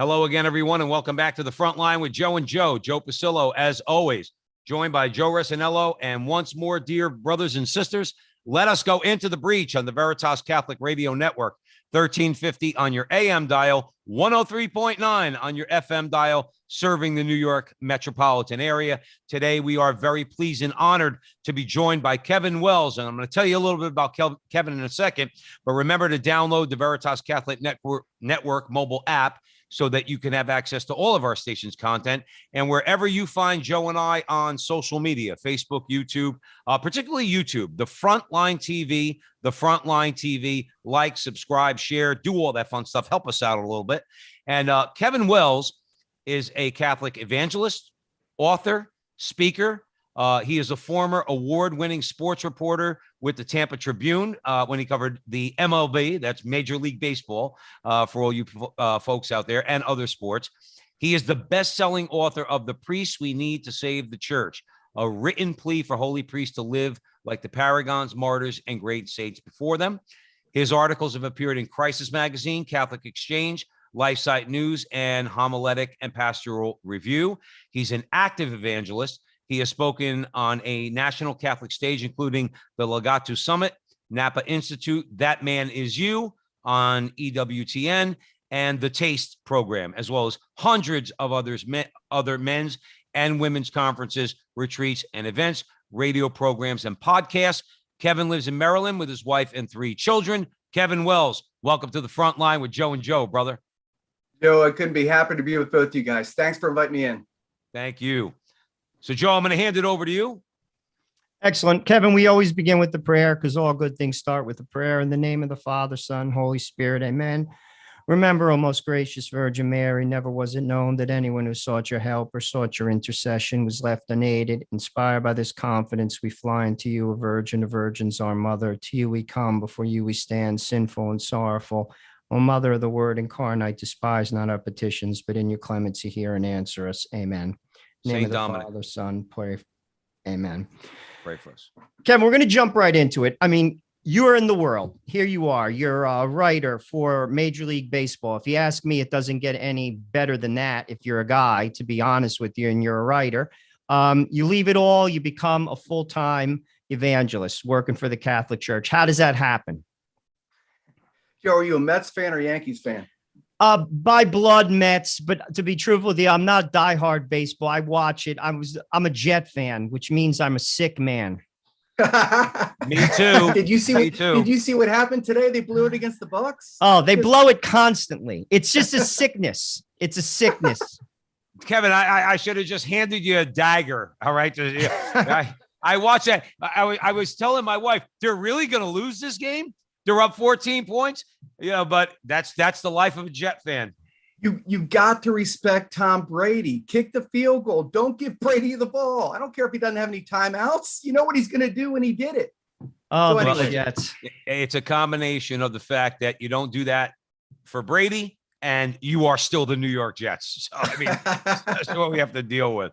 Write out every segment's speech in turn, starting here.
Hello again, everyone, and welcome back to the Front Line with Joe and Joe. Joe Pasillo, as always, joined by Joe Resinello. And once more, dear brothers and sisters, let us go into the breach on the Veritas Catholic Radio Network, 1350 on your AM dial, 103.9 on your FM dial, serving the New York metropolitan area. Today, we are very pleased and honored to be joined by Kevin Wells. And I'm going to tell you a little bit about Kevin in a second, but remember to download the Veritas Catholic Network mobile app so that you can have access to all of our station's content. And wherever you find Joe and I on social media, Facebook, YouTube, particularly YouTube, the Frontline TV, like, subscribe, share, do all that fun stuff. Help us out a little bit. And Kevin Wells is a Catholic evangelist, author, speaker. He is a former award-winning sports reporter with the Tampa Tribune when he covered the MLB, that's Major League Baseball, for all you folks out there, and other sports. He is the best-selling author of The Priests We Need to Save the Church, a written plea for holy priests to live like the paragons, martyrs, and great saints before them. His articles have appeared in Crisis Magazine, Catholic Exchange, LifeSite News, and Homiletic and Pastoral Review. He's an active evangelist. He has spoken on a national Catholic stage, including the Legatus Summit, Napa Institute, That Man Is You on EWTN, and the Taste program, as well as hundreds of other men's and women's conferences, retreats, and events, radio programs, and podcasts. Kevin lives in Maryland with his wife and 3 children. Kevin Wells, welcome to the Front Line with Joe and Joe, brother. Joe, I couldn't be happier to be with both you guys. Thanks for inviting me in. Thank you. So, Joe, I'm going to hand it over to you. Excellent. Kevin, we always begin with the prayer because all good things start with a prayer. In the name of the Father, Son, Holy Spirit, amen. Remember, O most gracious Virgin Mary, never was it known that anyone who sought your help or sought your intercession was left unaided. Inspired by this confidence, we fly unto you, a virgin of virgins, our mother. To you we come, before you we stand, sinful and sorrowful. O Mother of the Word incarnate, despise not our petitions, but in your clemency hear and answer us. Amen. Name of the Dominic. Father, Son, pray. Amen. Pray for us. Kevin, we're going to jump right into it. I mean, you're in the world. Here you are. You're a writer for Major League Baseball. If you ask me, it doesn't get any better than that if you're a guy, to be honest with you, and you're a writer. You leave it all. You become a full-time evangelist working for the Catholic Church. How does that happen? Joe, are you a Mets fan or Yankees fan? By blood, Mets, but to be truthful with you, I'm not a diehard baseball. I watch it. I'm a Jet fan, which means I'm a sick man. Me too. Did you see what happened today? They blew it against the Bucks. Oh, they blow it constantly. It's just a sickness. It's a sickness. Kevin, I should have just handed you a dagger. All right. I watched that. I was telling my wife, they're really going to lose this game. They're up 14 points. Yeah, but that's the life of a Jet fan. You got to respect Tom Brady. Kick the field goal. Don't give Brady the ball. I don't care if he doesn't have any timeouts. You know what he's going to do when he did it. Oh, So anyway. Jets. It's a combination of the fact that you don't do that for Brady and you are still the New York Jets. So, I mean, that's what we have to deal with.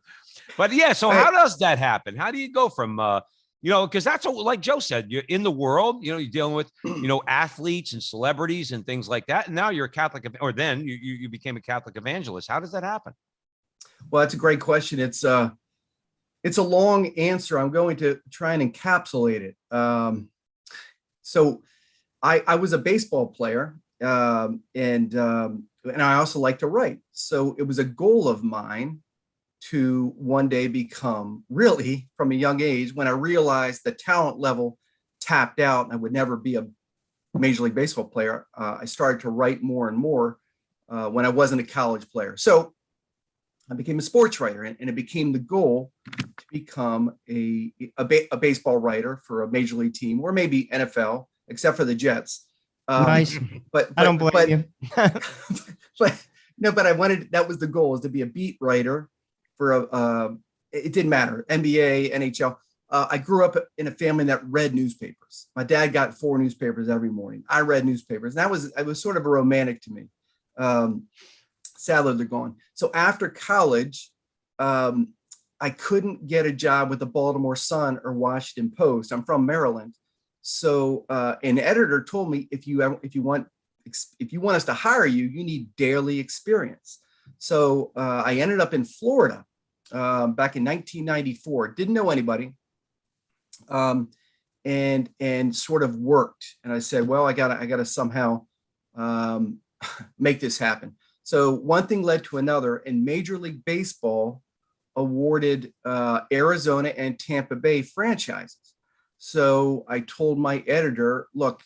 But yeah, so how does that happen? How do you go from, because that's what, like Joe said, you're in the world, you're dealing with, athletes and celebrities and things like that. And now you're a Catholic, or then you became a Catholic evangelist. How does that happen? Well, that's a great question. It's a long answer. I'm going to try and encapsulate it. So I was a baseball player, and I also like to write. So it was a goal of mine to one day become, really from a young age, when I realized the talent level tapped out and I would never be a Major League Baseball player, I started to write more and more when I wasn't a college player. So I became a sports writer, and it became the goal to become a baseball writer for a Major League team, or maybe NFL, except for the Jets. Nice. But I don't blame you. but I wanted, that was the goal, is to be a beat writer for it didn't matter, NBA, NHL. I grew up in a family that read newspapers. My dad got 4 newspapers every morning. I read newspapers, and it was sort of a romantic to me. Sadly, they're gone. So after college, I couldn't get a job with the Baltimore Sun or Washington Post. I'm from Maryland. So an editor told me, if you if you want us to hire you, you need daily experience. So I ended up in Florida back in 1994. Didn't know anybody, and sort of worked. And I said, well, I gotta somehow make this happen. So one thing led to another, and Major League Baseball awarded Arizona and Tampa Bay franchises. So I told my editor, look,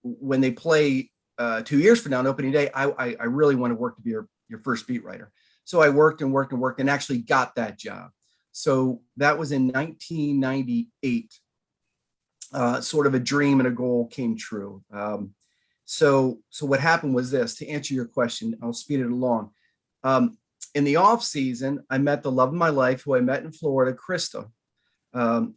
when they play 2 years from now on opening day, I really want to work to be your first beat writer. So I worked and actually got that job. So that was in 1998. Sort of a dream and a goal came true. So what happened was this, to answer your question, I'll speed it along. In the off season, I met the love of my life, who I met in Florida, Krista.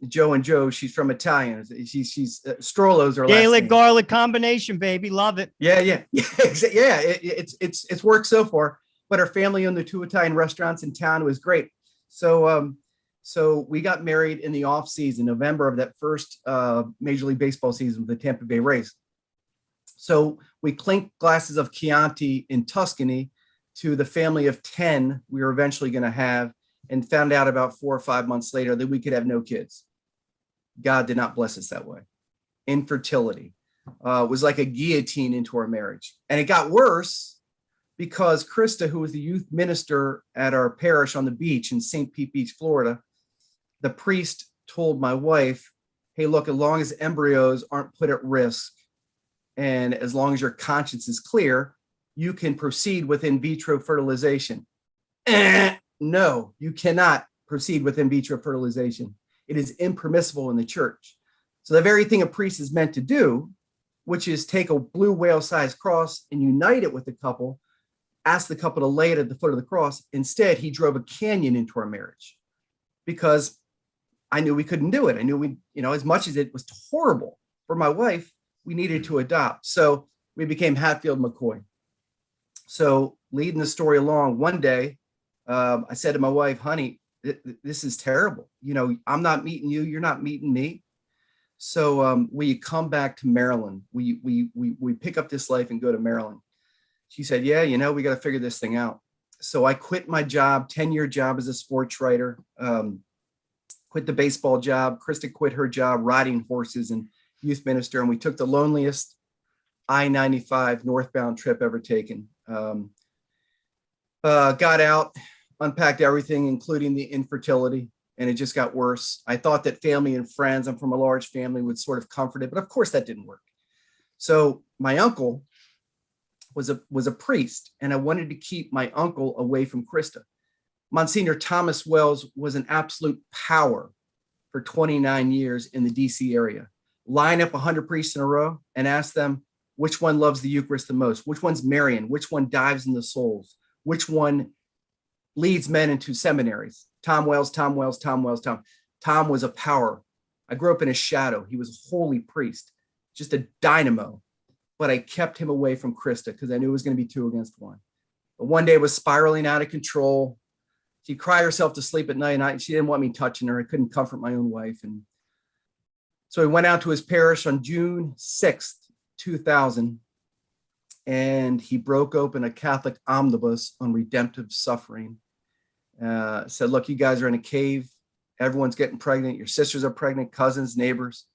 Joe and Joe, she's from Italian. She's Strollo's her last Gaelic name. garlic combination, baby. Love it. Yeah. It's worked so far. But her family owned the 2 Italian restaurants in town. It was great. So we got married in the off season, November of that first Major League Baseball season with the Tampa Bay Rays. So we clinked glasses of Chianti in Tuscany to the family of 10 we were eventually going to have, and found out about 4 or 5 months later that we could have no kids. God did not bless us that way. Infertility was like a guillotine into our marriage. And it got worse because Krista, who was the youth minister at our parish on the beach in St. Pete Beach, Florida, the priest told my wife, hey, look, as long as embryos aren't put at risk, and as long as your conscience is clear, you can proceed with in vitro fertilization. No, you cannot proceed with in vitro fertilization. It is impermissible in the church. So the very thing a priest is meant to do, which is take a blue whale-sized cross and unite it with the couple, ask the couple to lay it at the foot of the cross. Instead, he drove a canyon into our marriage because I knew we couldn't do it. I knew we, as much as it was horrible for my wife, we needed to adopt. So we became Hatfield McCoy. So leading the story along, one day, I said to my wife, honey, this is terrible. I'm not meeting you. You're not meeting me. So we come back to Maryland. We pick up this life and go to Maryland. She said, yeah, we got to figure this thing out. So I quit my job, 10-year job as a sports writer, quit the baseball job. Krista quit her job riding horses and youth minister. And we took the loneliest I-95 northbound trip ever taken. Got out, unpacked everything, including the infertility, and it just got worse. I thought that family and friends, I'm from a large family, would sort of comfort it, but of course that didn't work. So my uncle was a priest, and I wanted to keep my uncle away from Krista. Monsignor Thomas Wells was an absolute power for 29 years in the DC area. Line up 100 priests in a row and ask them which one loves the Eucharist the most, which one's Marian, which one dives in the souls, which one leads men into seminaries. Tom Wells. Tom was a power. I grew up in his shadow. He was a holy priest, just a dynamo. But I kept him away from Krista because I knew it was going to be 2 against 1. But one day it was spiraling out of control. She cried herself to sleep at night, and she didn't want me touching her. I couldn't comfort my own wife. And so he went out to his parish on June 6th, 2000, and he broke open a Catholic omnibus on redemptive suffering. Said, look, you guys are in a cave. Everyone's getting pregnant. Your sisters are pregnant, cousins, neighbors,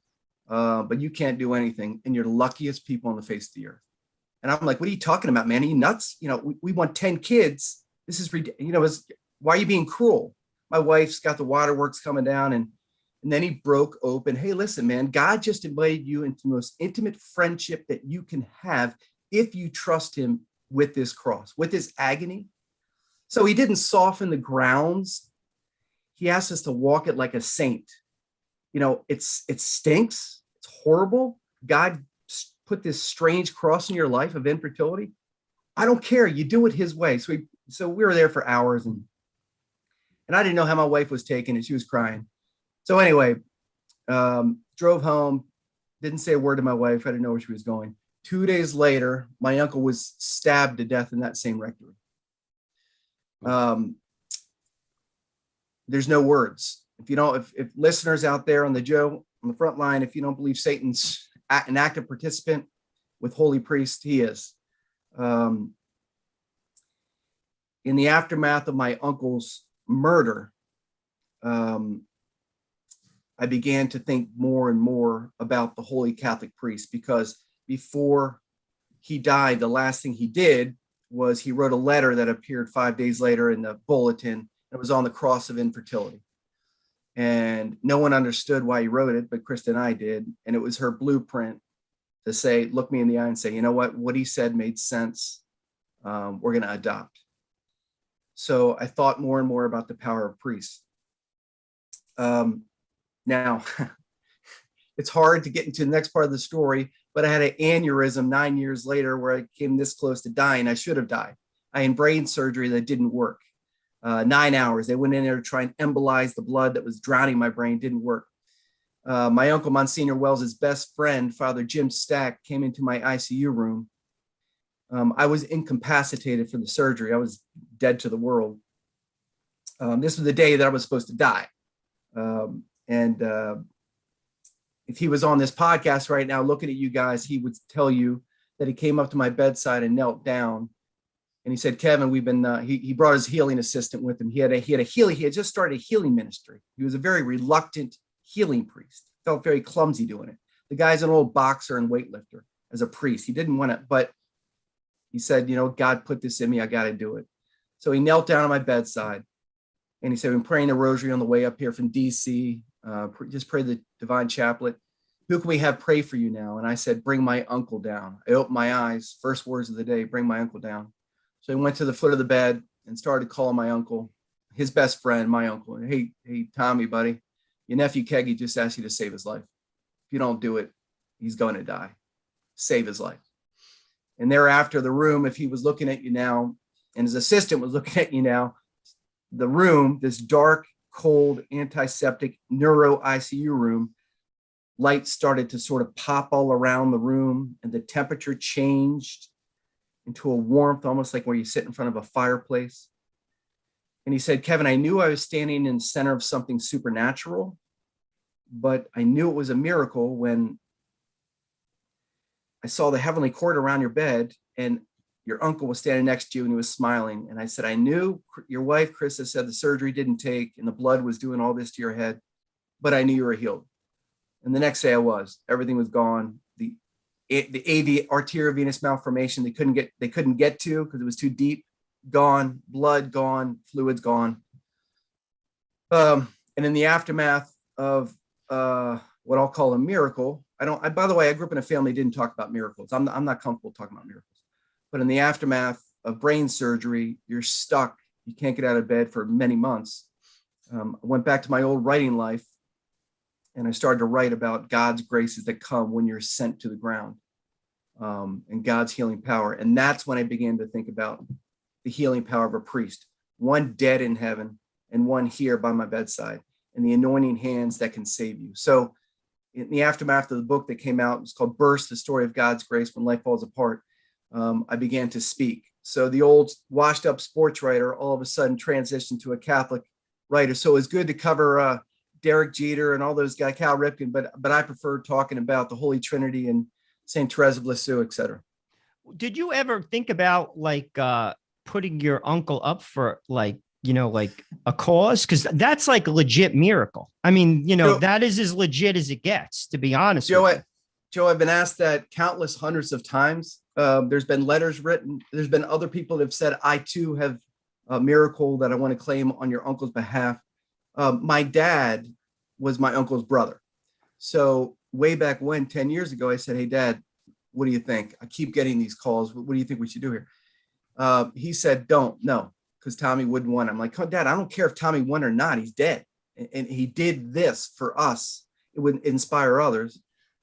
but you can't do anything. And you're the luckiest people on the face of the earth. And I'm like, what are you talking about, man? Are you nuts? We want 10 kids. This is, why are you being cruel? My wife's got the waterworks coming down, and then he broke open. Hey, listen, man, God just invited you into the most intimate friendship that you can have if you trust him with this cross, with this agony. So he didn't soften the grounds. He asked us to walk it like a saint. It stinks. It's horrible. God put this strange cross in your life of infertility. I don't care. You do it his way. So we were there for hours, and I didn't know how my wife was taking it. She was crying. So anyway, drove home, didn't say a word to my wife. I didn't know where she was going. 2 days later, my uncle was stabbed to death in that same rectory. There's no words. If listeners out there on the front line, if you don't believe Satan's an active participant, with holy priest he is. In the aftermath of my uncle's murder, I began to think more and more about the holy Catholic priest, because before he died, the last thing he did was he wrote a letter that appeared 5 days later in the bulletin. It was on the cross of infertility. And no one understood why he wrote it, but Krista and I did. And it was her blueprint to say, look me in the eye and say, you know what he said made sense. We're going to adopt. So I thought more and more about the power of priests. Now, it's hard to get into the next part of the story, but I had an aneurysm 9 years later where I came this close to dying. I should have died. I had brain surgery that didn't work. 9 hours. They went in there to try and embolize the blood that was drowning my brain. Didn't work. My uncle, Monsignor Wells' best friend, Father Jim Stack, came into my ICU room. I was incapacitated for the surgery. I was dead to the world. This was the day that I was supposed to die. If he was on this podcast right now, looking at you guys, he would tell you that he came up to my bedside and knelt down. And he said, Kevin, we've been, he brought his healing assistant with him. He had just started a healing ministry. He was a very reluctant healing priest, felt very clumsy doing it. The guy's an old boxer and weightlifter as a priest. He didn't want to, but he said, God put this in me. I got to do it. So he knelt down on my bedside and he said, I've been praying the rosary on the way up here from DC. Just pray the divine chaplet. Who can we have pray for you now? And I said, bring my uncle down. I opened my eyes. First words of the day, bring my uncle down. So I went to the foot of the bed and started calling my uncle, his best friend, my uncle. Hey, Tommy, buddy, your nephew Keggy just asked you to save his life. If you don't do it, he's going to die. Save his life. And thereafter, the room, if he was looking at you now, and his assistant was looking at you now, the room, this dark, cold, antiseptic neuro ICU room, lights started to sort of pop all around the room, and the temperature changed into a warmth, almost like where you sit in front of a fireplace. And he said, Kevin, I knew I was standing in the center of something supernatural, but I knew it was a miracle when I saw the heavenly cord around your bed and your uncle was standing next to you and he was smiling. And I said, I knew your wife, Krista, said the surgery didn't take and the blood was doing all this to your head, but I knew you were healed. And the next day everything was gone. The AV, arteriovenous malformation, they couldn't get to because it was too deep, gone, blood gone, fluids gone. And in the aftermath of what I'll call a miracle, by the way, I grew up in a family that didn't talk about miracles. I'm not comfortable talking about miracles. But in the aftermath of brain surgery, you're stuck. You can't get out of bed for many months. I went back to my old writing life and I started to write about God's graces that come when you're sent to the ground, and God's healing power. And that's when I began to think about the healing power of a priest, one dead in heaven and one here by my bedside, and the anointing hands that can save you. So in the aftermath of the book that came out, it's called Burst, the Story of God's Grace When Life Falls Apart, I began to speak. So the old washed up sports writer all of a sudden transitioned to a Catholic writer. So it was good to cover Derek Jeter and all those guys, Cal Ripken, but I prefer talking about the Holy Trinity and St. Therese of Lisieux, et cetera. Did you ever think about putting your uncle up for like a cause? Because that's like a legit miracle. I mean, that is as legit as it gets, to be honest. Joe, I've been asked that countless hundreds of times. There's been letters written. There's been other people that have said, I too have a miracle that I want to claim on your uncle's behalf. My dad was my uncle's brother. So way back when, 10 years ago, I said, hey, Dad, what do you think? I keep getting these calls. What do you think we should do here? He said, no, because Tommy wouldn't want it. I'm like, oh, Dad, I don't care if Tommy won or not. He's dead. And he did this for us. It would inspire others.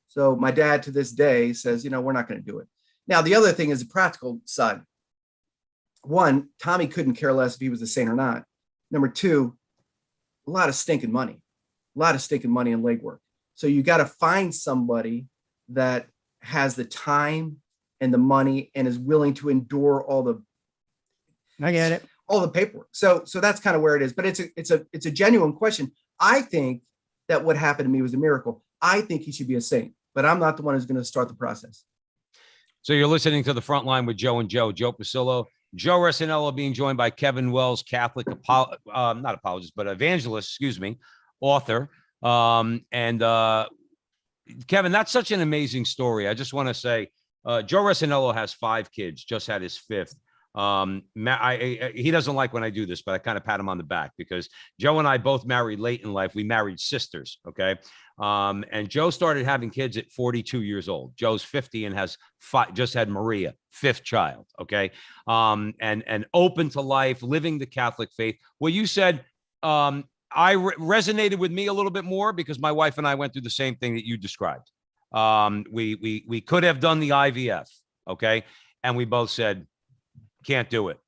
So my dad to this day says, we're not going to do it. Now, the other thing is the practical side. One, Tommy couldn't care less if he was a saint or not. Number two, a lot of stinking money and legwork. So you got to find somebody that has the time and the money and is willing to endure all the paperwork. So that's kind of where it is. But it's a genuine question. I think that what happened to me was a miracle. I think he should be a saint, but I'm not the one who's going to start the process. So you're listening to The Front Line with Joe and Joe Pasillo, Joe Resinello being joined by Kevin Wells, Catholic, not apologist, but evangelist, excuse me, author. Kevin, that's such an amazing story. I just want to say, Joe Resinello has 5 kids, just had his 5th. He doesn't like when I do this, but I kind of pat him on the back because Joe and I both married late in life. We married sisters. Okay. And Joe started having kids at 42 years old. Joe's 50 and has just had Maria, 5th child. Okay. And open to life, living the Catholic faith. Well, you said, resonated with me a little bit more because my wife and I went through the same thing that you described. We could have done the IVF. Okay. And we both said, can't do it.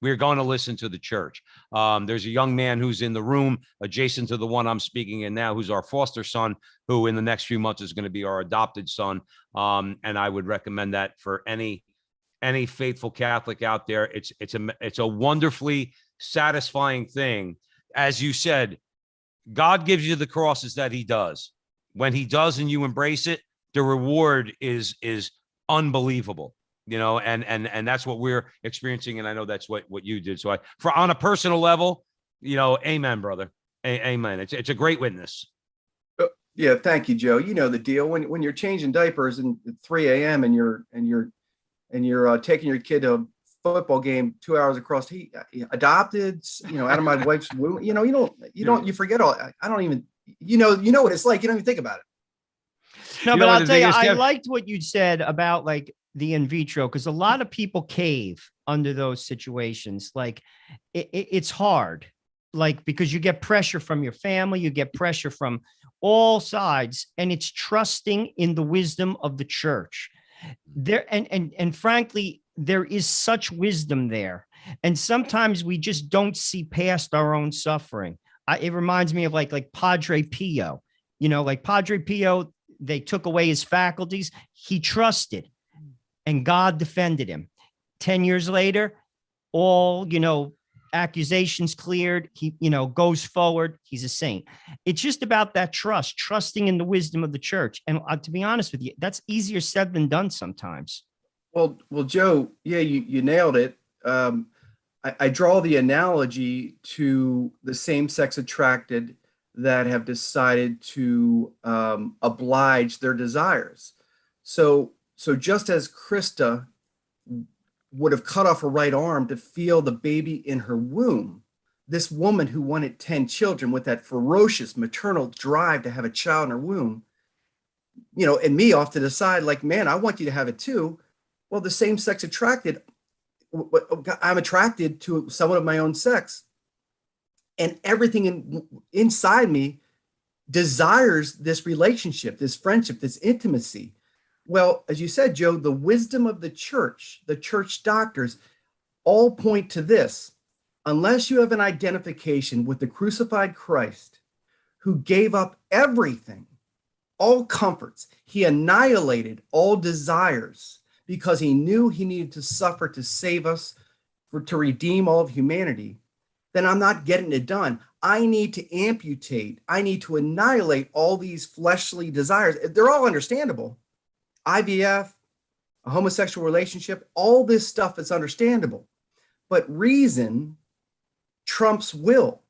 We're going to listen to the church. There's a young man who's in the room adjacent to the one I'm speaking in now, who's our foster son, who in the next few months is going to be our adopted son. And I would recommend that for any faithful Catholic out there. It's a wonderfully satisfying thing. As you said, God gives you the crosses that he does. When he does and you embrace it, the reward is unbelievable. And that's what we're experiencing. And I know that's what you did. So on a personal level, amen, brother. Amen. It's a great witness. Yeah. Thank you, Joe. You know the deal when you're changing diapers at 3 a.m. and you're taking your kid to a football game 2 hours across, he adopted, out of my wife's womb, you forget all, I don't even, you know what it's like. You don't even think about it. No, but I'll tell you, I liked what you said about like the in vitro, because a lot of people cave under those situations. Like it's hard, like, because you get pressure from your family, you get pressure from all sides, and it's trusting in the wisdom of the church there. And frankly, there is such wisdom there. And sometimes we just don't see past our own suffering. It reminds me of like Padre Pio, like Padre Pio, they took away his faculties. He trusted. And God defended him. 10 years later, all, accusations cleared. He, goes forward. He's a saint. It's just about that trusting in the wisdom of the church. And to be honest with you, that's easier said than done sometimes. Well, Joe, yeah, you nailed it. I draw the analogy to the same-sex attracted that have decided to oblige their desires. So just as Krista would have cut off her right arm to feel the baby in her womb, this woman who wanted 10 children with that ferocious maternal drive to have a child in her womb, and me off to the side, like, man, I want you to have it too. Well, the same sex attracted, I'm attracted to someone of my own sex, and everything inside me desires this relationship, this friendship, this intimacy. Well, as you said, Joe, the wisdom of the church doctors all point to this. Unless you have an identification with the crucified Christ who gave up everything, all comforts, he annihilated all desires because he knew he needed to suffer to save us, to redeem all of humanity, then I'm not getting it done. I need to amputate. I need to annihilate all these fleshly desires. They're all understandable. IVF, a homosexual relationship, all this stuff is understandable. But reason trumps will.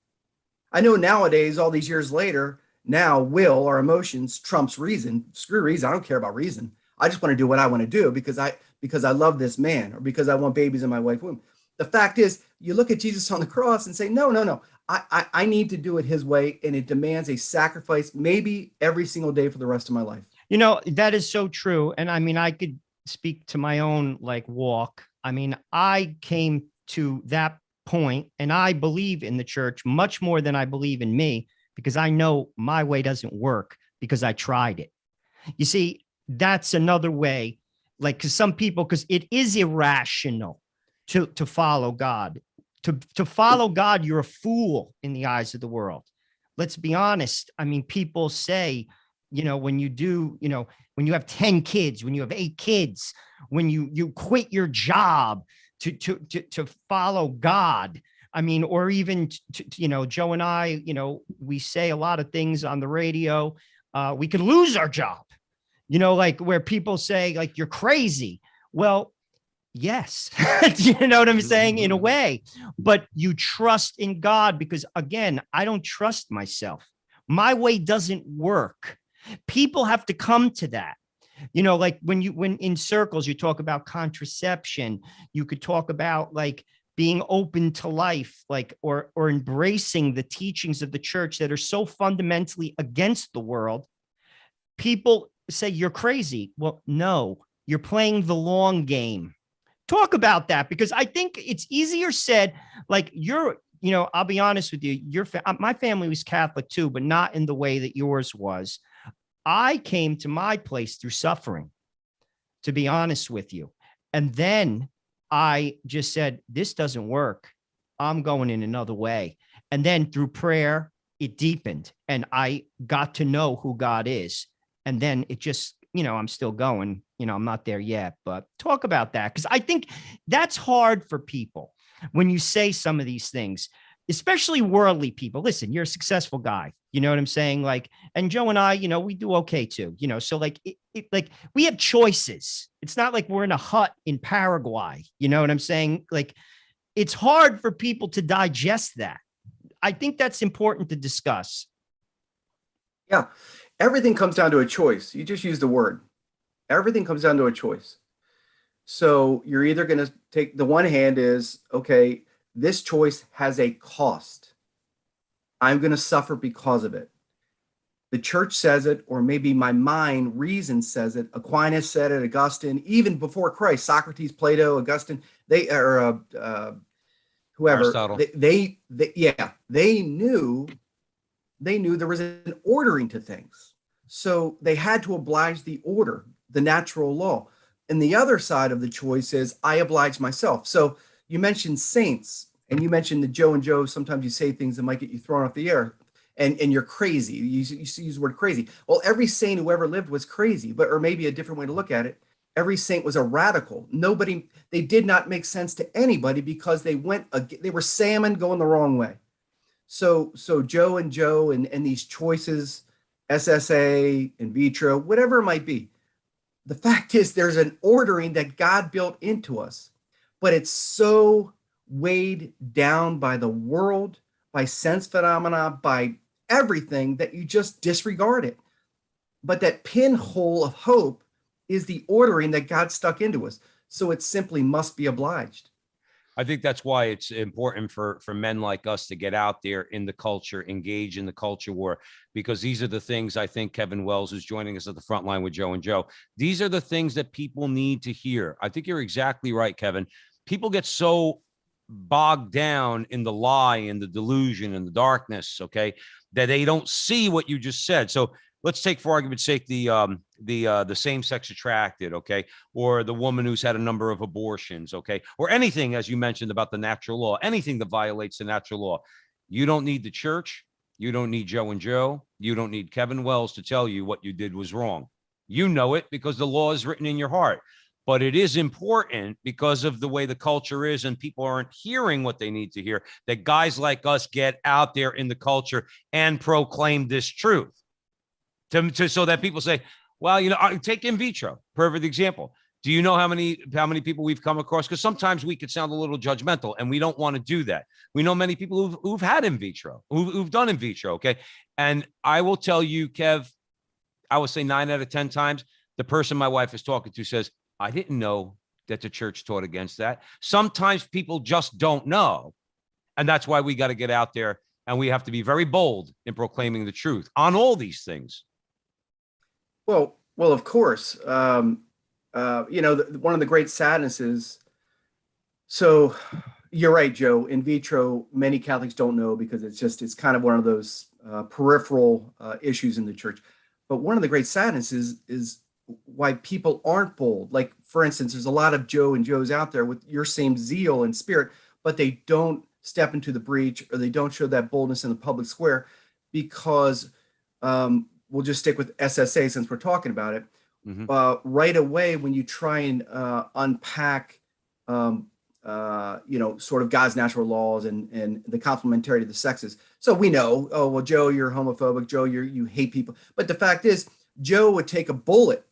I know nowadays, all these years later, now will, our emotions, trumps reason. Screw reason. I don't care about reason. I just want to do what I want to do because I love this man or because I want babies in my wife's womb. The fact is, you look at Jesus on the cross and say, no. I need to do it his way, and it demands a sacrifice maybe every single day for the rest of my life. That is so true. And I mean, I could speak to my own walk. I mean, I came to that point and I believe in the church much more than I believe in me, because I know my way doesn't work because I tried it. You see, that's another way, because it is irrational to follow God. To follow God, you're a fool in the eyes of the world. Let's be honest. I mean, people say, when you have 10 kids, when you have 8 kids, when you quit your job to follow God. I mean, or even, Joe and I, we say a lot of things on the radio. We could lose our job, where people say you're crazy. Well, yes. You know what I'm saying? In a way, but you trust in God because, again, I don't trust myself. My way doesn't work. People have to come to that. You know, like when in circles, you talk about contraception, you could talk about like being open to life, like, or embracing the teachings of the church that are so fundamentally against the world. People say you're crazy. Well, no, you're playing the long game. Talk about that, because I think it's easier said. Like, you know, I'll be honest with you. My family was Catholic too, but not in the way that yours was. I came to my place through suffering, to be honest with you. And then I just said, this doesn't work. I'm going in another way. And then through prayer, it deepened and I got to know who God is. And then it just, you know, I'm still going, you know, I'm not there yet, but talk about that. Because I think that's hard for people when you say some of these things, especially worldly people. Listen, you're a successful guy. You know what I'm saying? Like, and Joe and I, you know, we do okay too, you know, so like, like we have choices. It's not like we're in a hut in Paraguay. You know what I'm saying? Like, it's hard for people to digest that. I think that's important to discuss. Yeah. Everything comes down to a choice. You just use the word. Everything comes down to a choice. So you're either going to take the one hand is, okay, this choice has a cost. I'm going to suffer because of it. The church says it, or maybe my mind, reason says it. Aquinas said it, Augustine, even before Christ, Socrates, Plato, Augustine, they are whoever, Aristotle. they knew there was an ordering to things. So they had to oblige the order, the natural law. And the other side of the choice is I oblige myself. So you mentioned saints, and you mentioned the Joe and Joe. Sometimes you say things that might get you thrown off the air, and you're crazy. You use the word crazy. Well, every saint who ever lived was crazy, or maybe a different way to look at it. Every saint was a radical. They did not make sense to anybody because they were salmon going the wrong way. So Joe and Joe and these choices, SSA, in vitro, whatever it might be. The fact is there's an ordering that God built into us, but it's so weighed down by the world, by sense phenomena, by everything that you just disregard it. But that pinhole of hope is the ordering that God stuck into us. So it simply must be obliged. I think that's why it's important for men like us to get out there in the culture, engage in the culture war, because these are the things I think Kevin Wells, who's joining us at the front line with Joe and Joe, these are the things that people need to hear. I think you're exactly right, Kevin. People get so bogged down in the lie and the delusion and the darkness, okay, that they don't see what you just said. So let's take, for argument's sake, the same-sex attracted, okay, or the woman who's had a number of abortions, okay, or anything, as you mentioned, about the natural law, anything that violates the natural law. You don't need the church. You don't need Joe and Joe. You don't need Kevin Wells to tell you what you did was wrong. You know it because the law is written in your heart. But it is important, because of the way the culture is and people aren't hearing what they need to hear, that guys like us get out there in the culture and proclaim this truth. So that people say, well, you know, take in vitro, perfect example. Do you know how many people we've come across? Because sometimes we could sound a little judgmental, and we don't want to do that. We know many people who've had in vitro, who've done in vitro, okay? And I will tell you, Kev, I would say 9 out of 10 times, the person my wife is talking to says, I didn't know that the church taught against that. Sometimes people just don't know. And that's why we got to get out there, and we have to be very bold in proclaiming the truth on all these things. Well, of course. You know, one of the great sadnesses. So you're right, Joe. In vitro, many Catholics don't know because it's kind of one of those peripheral issues in the church. But one of the great sadnesses is why people aren't bold. Like, for instance, there's a lot of Joe and Joes out there with your same zeal and spirit, but they don't step into the breach, or they don't show that boldness in the public square because we'll just stick with SSA since we're talking about it. Mm-hmm. Right away, when you try and unpack, you know, sort of God's natural laws and the complementarity of the sexes. So we know, oh, well, Joe, you're homophobic. Joe, you hate people. But the fact is, Joe would take a bullet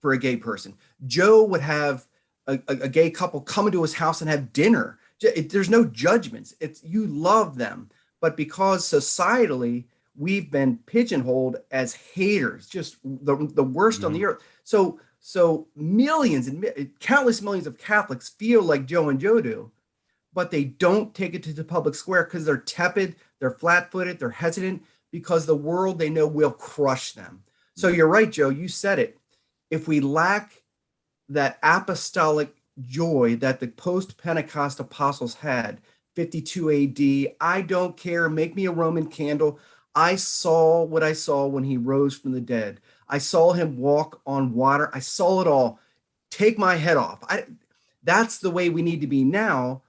for a gay person. Joe would have a gay couple come into his house and have dinner. There's no judgments. It's you love them, but because societally we've been pigeonholed as haters, just the worst on the earth. So millions and countless millions of Catholics feel like Joe and Joe do, but they don't take it to the public square because they're tepid, they're flat-footed, they're hesitant, because the world they know will crush them. So you're right, Joe, you said it. If we lack that apostolic joy that the post-Pentecost apostles had, 52 AD, I don't care, make me a Roman candle. I saw what I saw when he rose from the dead. I saw him walk on water. I saw it all. Take my head off. That's the way we need to be now,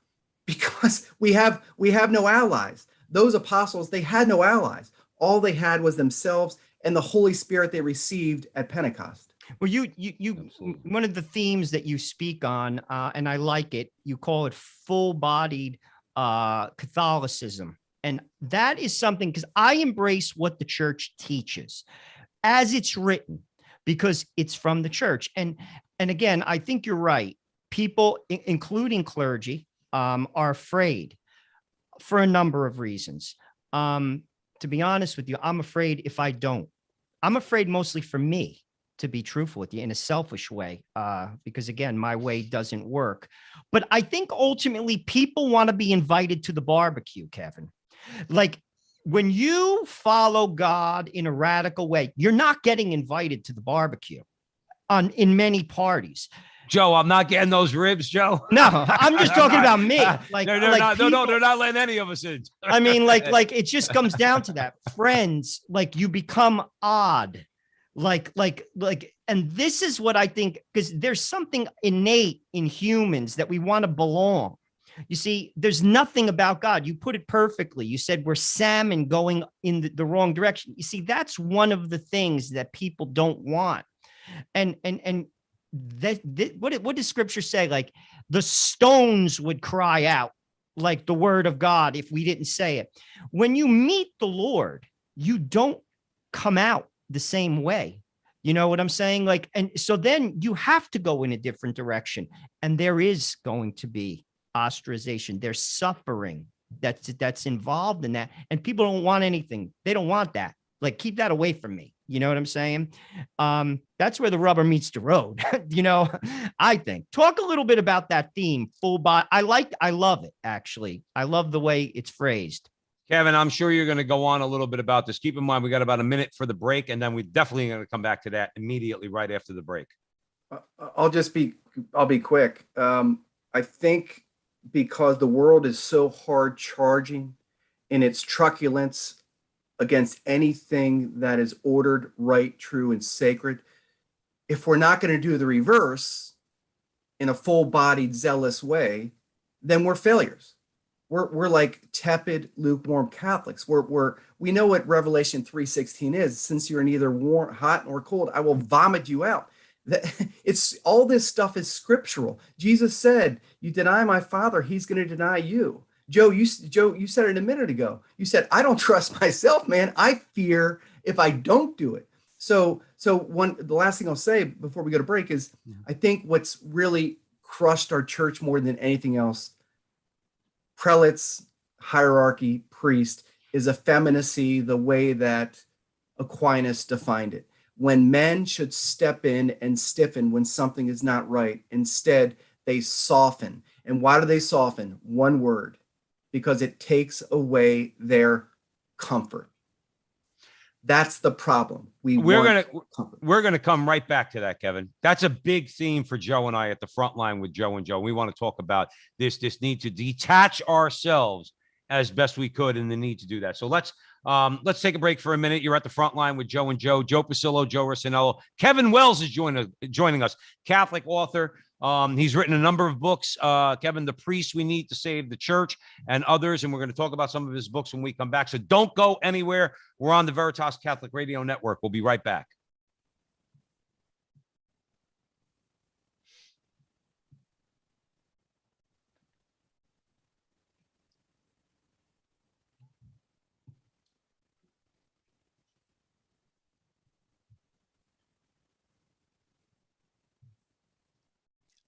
because we have no allies. Those apostles, they had no allies. All they had was themselves and the Holy Spirit they received at Pentecost. Well, you one of the themes that you speak on, and I like it, you call it full-bodied Catholicism. And that is something, because I embrace what the church teaches as it's written, because it's from the church. And again, I think you're right. People, including clergy, are afraid for a number of reasons. To be honest with you, I'm afraid if I don't. I'm afraid mostly for me, to be truthful with you, in a selfish way, because again, my way doesn't work. But I think ultimately people want to be invited to the barbecue, Kevin. Like, when you follow God in a radical way, you're not getting invited to the barbecue in many parties. Joe, I'm not getting those ribs, Joe. No, I'm just talking about me. Like, they're like not. people, No, they're not letting any of us in. I mean, like it just comes down to that. Friends, like, you become odd. Like, and this is what I think, because there's something innate in humans that we want to belong. You see, there's nothing about God. You put it perfectly. You said we're salmon going in the wrong direction. You see, that's one of the things that people don't want. And what does scripture say? Like, the stones would cry out like the word of God if we didn't say it. When you meet the Lord, you don't come out the same way. You know what I'm saying? Like, and so then you have to go in a different direction. And there is going to be ostracization. There's suffering that's involved in that. And people don't want anything. They don't want that. Like, keep that away from me. You know what I'm saying? That's where the rubber meets the road. I think. Talk a little bit about that theme, full body. I love it, actually. I love the way it's phrased. Kevin, I'm sure you're going to go on a little bit about this. Keep in mind, we got about a minute for the break, and then we're definitely going to come back to that immediately right after the break. I'll be quick. I think because the world is so hard charging in its truculence against anything that is ordered, right, true, and sacred, if we're not going to do the reverse in a full-bodied, zealous way, then we're failures. We're like tepid, lukewarm Catholics. We know what Revelation 3:16 is. Since you're neither warm, hot, nor cold, I will vomit you out. It's all this stuff is scriptural. Jesus said, "You deny my Father, He's going to deny you." Joe, you said it a minute ago. You said, "I don't trust myself, man. I fear if I don't do it." So the last thing I'll say before we go to break is, I think what's really crushed our church more than anything else, prelates, hierarchy, priest, is effeminacy, the way that Aquinas defined it. When men should step in and stiffen when something is not right, instead they soften. And why do they soften? One word: because it takes away their comfort. That's the problem. We're gonna come right back to that, Kevin. That's a big theme for Joe and I at the front line with Joe and Joe. We want to talk about this need to detach ourselves as best we could, and the need to do that. So let's take a break for a minute. You're at the front line with Joe and Joe Pasillo, Joe Rossinello. Kevin Wells is joining us, Catholic author. He's written a number of books, Kevin, The Priests We Need to Save the Church, and others. And we're going to talk about some of his books when we come back. So don't go anywhere. We're on the Veritas Catholic Radio Network. We'll be right back.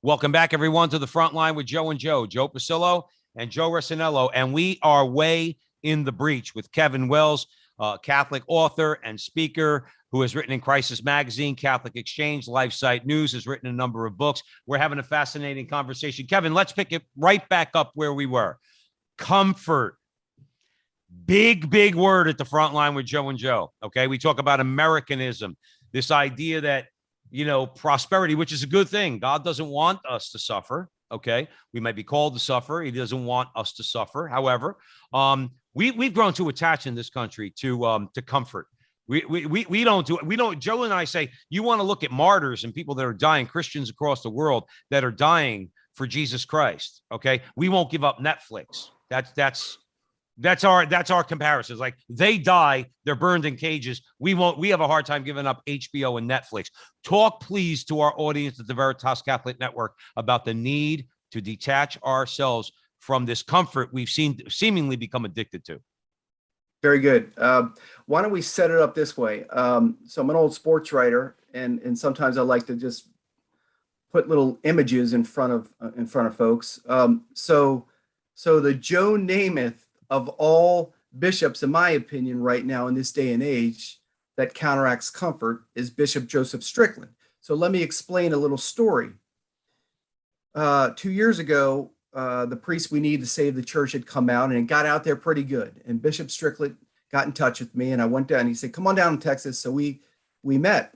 Welcome back, everyone, to the front line with Joe and Joe Pasillo and Joe Rossinello. And we are way in the breach with Kevin Wells, Catholic author and speaker who has written in Crisis Magazine, Catholic Exchange, LifeSite News, has written a number of books. We're having a fascinating conversation. Kevin, let's pick it right back up where we were. Comfort. Big word at the front line with Joe and Joe. Okay. We talk about Americanism, this idea that, prosperity, which is a good thing. God doesn't want us to suffer. Okay. We might be called to suffer. He doesn't want us to suffer. However, we've grown too attached in this country to comfort. We don't. Joe and I say, you want to look at martyrs and people that are dying, Christians across the world that are dying for Jesus Christ. Okay. We won't give up Netflix. That's our comparisons. Like, they die, they're burned in cages. We have a hard time giving up HBO and Netflix. Talk, please, to our audience at the Veritas Catholic Network about the need to detach ourselves from this comfort we've seemingly become addicted to. Very good. Why don't we set it up this way? So I'm an old sports writer, and sometimes I like to just put little images in front of folks. So the Joe Namath of all bishops, in my opinion, right now in this day and age, that counteracts comfort is Bishop Joseph Strickland. So let me explain a little story. 2 years ago, the priest we need to save the church had come out, and it got out there pretty good. And Bishop Strickland got in touch with me, and I went down, and he said, come on down to Texas. So we met,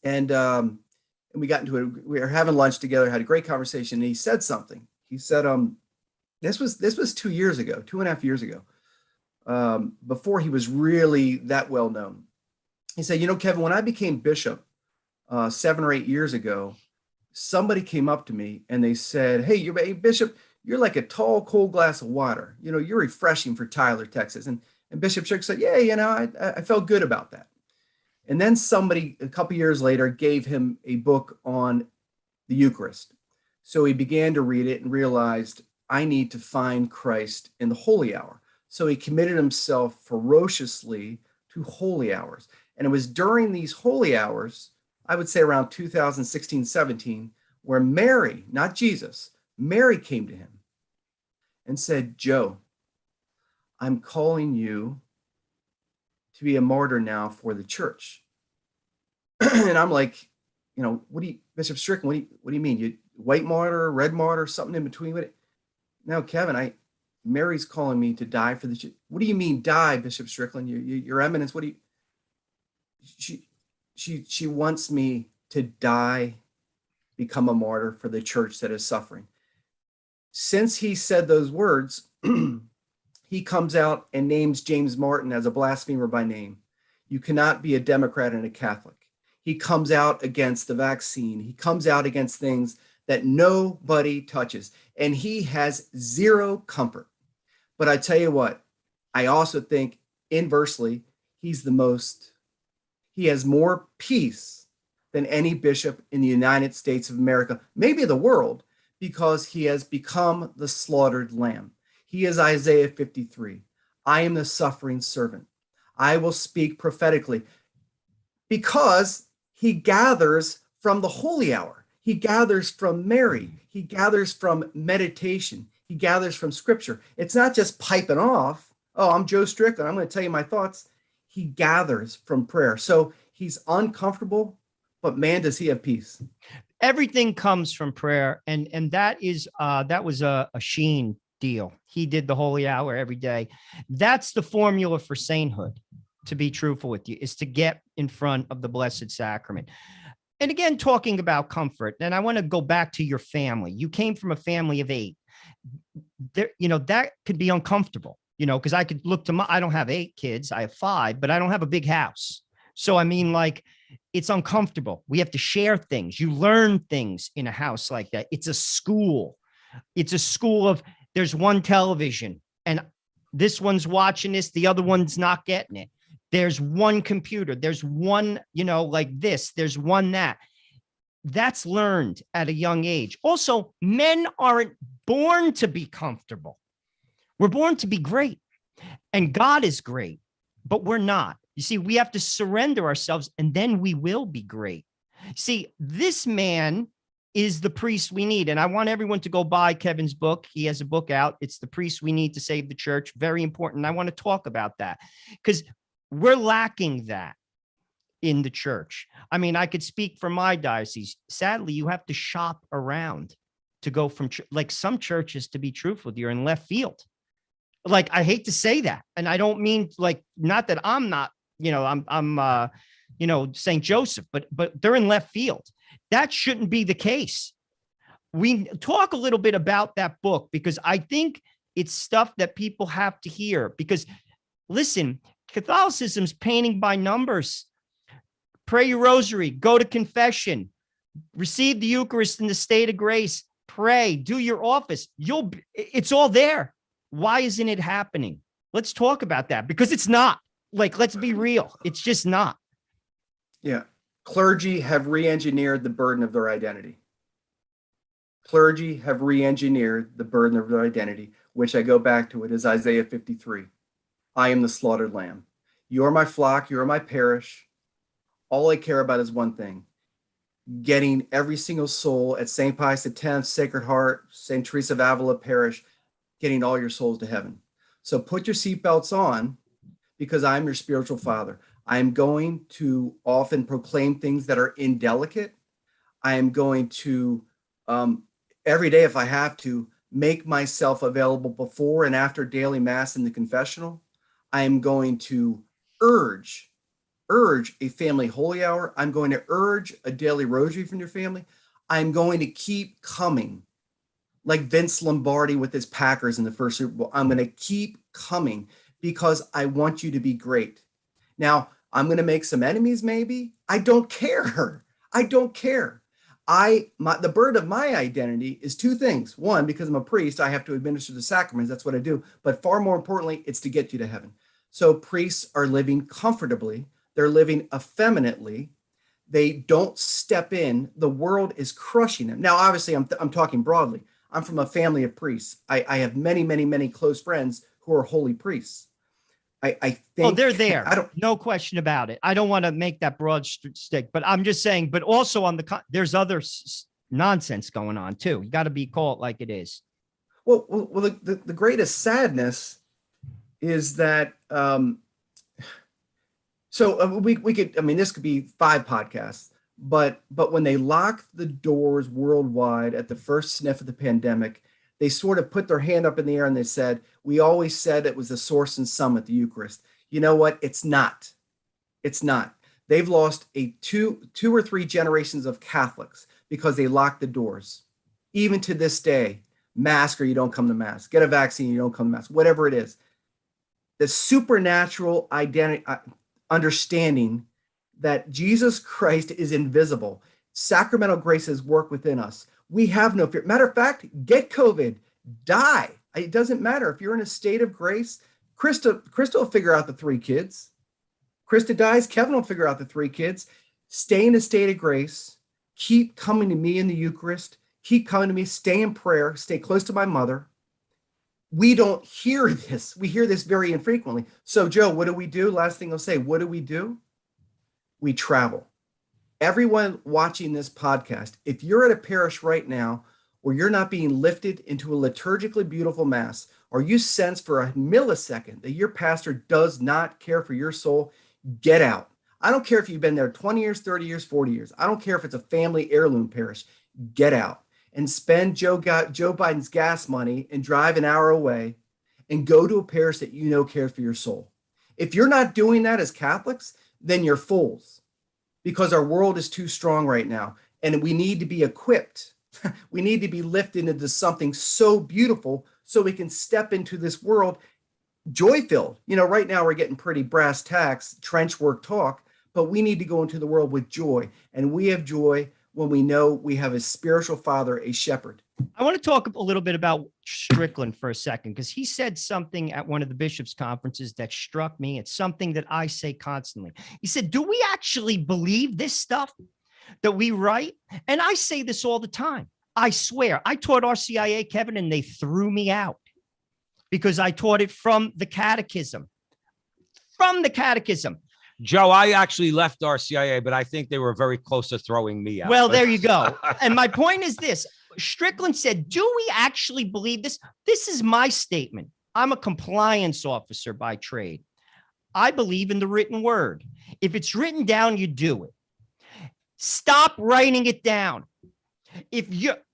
and we got into it. We were having lunch together, had a great conversation. And he said something. He said, this was 2 years ago, 2.5 years ago, before he was really that well known. He said, Kevin, when I became bishop 7 or 8 years ago, somebody came up to me and they said, hey, Bishop, you're like a tall, cold glass of water. You're refreshing for Tyler, Texas. And Bishop Strickland said, yeah, I felt good about that. And then somebody a couple years later gave him a book on the Eucharist. So he began to read it and realized, I need to find Christ in the holy hour. So he committed himself ferociously to holy hours. And it was during these holy hours, I would say around 2016, 17, where Mary, not Jesus, Mary came to him and said, Joe, I'm calling you to be a martyr now for the church. And I'm like, Bishop Strickland, what do you mean? You white martyr, red martyr, something in between? Now, Kevin, Mary's calling me to die for the church. What do you mean die, Bishop Strickland? Your Eminence, what do you? She wants me to die, become a martyr for the church that is suffering. Since he said those words, he comes out and names James Martin as a blasphemer by name. You cannot be a Democrat and a Catholic. He comes out against the vaccine. He comes out against things that nobody touches. And he has zero comfort. But I tell you what, I also think inversely, he has more peace than any bishop in the United States of America, maybe the world, because he has become the slaughtered lamb. He is Isaiah 53. I am the suffering servant. I will speak prophetically, because he gathers from the holy hour. He gathers from Mary. He gathers from meditation. He gathers from scripture. It's not just piping off. Oh, I'm Joe Strickland, I'm going to tell you my thoughts. He gathers from prayer. So he's uncomfortable, but man, does he have peace. Everything comes from prayer. And that was a Sheen deal. He did the holy hour every day. That's the formula for sainthood, to be truthful with you, is to get in front of the Blessed Sacrament. And again, talking about comfort, and I want to go back to your family. You came from a family of 8. There, that could be uncomfortable, because I could look to I don't have 8 kids. I have 5, but I don't have a big house. So, it's uncomfortable. We have to share things. You learn things in a house like that. It's a school. It's a school of, there's one television and this one's watching this, the other one's not getting it. There's one computer. There's one, like this, there's one that. That's learned at a young age. Also, men aren't born to be comfortable. We're born to be great. And God is great, but we're not. You see, we have to surrender ourselves and then we will be great. See, this man is the priest we need. And I want everyone to go buy Kevin's book. He has a book out. It's The Priest We Need to Save the Church. Very important. I want to talk about that because we're lacking that in the church. I mean, I could speak for my diocese. Sadly, you have to shop around to go from like some churches, to be truthful, you're in left field. Like, I hate to say that. And I don't mean like, not that I'm not, I'm St. Joseph, but they're in left field. That shouldn't be the case. We talk a little bit about that book because I think it's stuff that people have to hear because listen, Catholicism's painting by numbers. Pray your rosary, go to confession, receive the Eucharist in the state of grace, pray, do your office. It's all there. Why isn't it happening? Let's talk about that because it's not. Like, let's be real. It's just not. Yeah. Clergy have re-engineered the burden of their identity. Clergy have re-engineered the burden of their identity, which I go back to it is Isaiah 53. I am the slaughtered lamb. You are my flock. You are my parish. All I care about is one thing, getting every single soul at St. Pius X, Sacred Heart, St. Teresa of Avila Parish, getting all your souls to heaven. So put your seatbelts on because I'm your spiritual father. I'm going to often proclaim things that are indelicate. I am going to, every day if I have to, make myself available before and after daily mass in the confessional. I am going to urge a family holy hour. I'm going to urge a daily rosary from your family. I'm going to keep coming like Vince Lombardi with his Packers in the first Super Bowl. I'm going to keep coming because I want you to be great. Now, I'm going to make some enemies, maybe. I don't care. I don't care. The burden of my identity is two things. One, because I'm a priest, I have to administer the sacraments. That's what I do. But far more importantly, it's to get you to heaven. So priests are living comfortably. They're living effeminately. They don't step in. The world is crushing them. Now, obviously, I'm talking broadly. I'm from a family of priests. I have many, many, many close friends who are holy priests. I think they're there. No question about it. I don't want to make that broad stick, but I'm just saying, but also there's other nonsense going on too. You got to be called like it is. Well, the greatest sadness is that, we could, this could be 5 podcasts, but when they locked the doors worldwide at the first sniff of the pandemic, they sort of put their hand up in the air and they said, we always said it was the source and summit, the Eucharist. You know what? It's not. It's not. They've lost two or three generations of Catholics because they locked the doors. Even to this day, mask or you don't come to mass. Get a vaccine, you don't come to mass. Whatever it is. The supernatural identity, understanding that Jesus Christ is invisible. Sacramental graces work within us. We have no fear. Matter of fact, get COVID, die. It doesn't matter. If you're in a state of grace, Krista will figure out the 3 kids. Krista dies, Kevin will figure out the 3 kids. Stay in a state of grace. Keep coming to me in the Eucharist. Keep coming to me. Stay in prayer. Stay close to my mother. We don't hear this. We hear this very infrequently. So, Joe, what do we do? Last thing I'll say, what do? We travel. Everyone watching this podcast, if you're at a parish right now where you're not being lifted into a liturgically beautiful mass, or you sense for a millisecond that your pastor does not care for your soul, get out. I don't care if you've been there 20 years, 30 years, 40 years. I don't care if it's a family heirloom parish. Get out and spend Joe Biden's gas money and drive an hour away and go to a parish that you know cares for your soul. If you're not doing that as Catholics, then you're fools. Because our world is too strong right now, and we need to be equipped. We need to be lifted into something so beautiful so we can step into this world joy-filled. Right now we're getting pretty brass tacks, trench work talk, but we need to go into the world with joy. And we have joy when we know we have a spiritual father, a shepherd. I want to talk a little bit about Strickland for a second, because he said something at one of the bishops' conferences that struck me. It's something that I say constantly. He said, do we actually believe this stuff that we write? And I say this all the time. I swear, I taught RCIA, Kevin, and they threw me out because I taught it from the catechism. From the catechism. Joe, I actually left RCIA, but I think they were very close to throwing me out. Well, But- there you go. And my point is this. Strickland said, do we actually believe this? This is my statement. I'm a compliance officer by trade. I believe in the written word. If it's written down, you do it. Stop writing it down.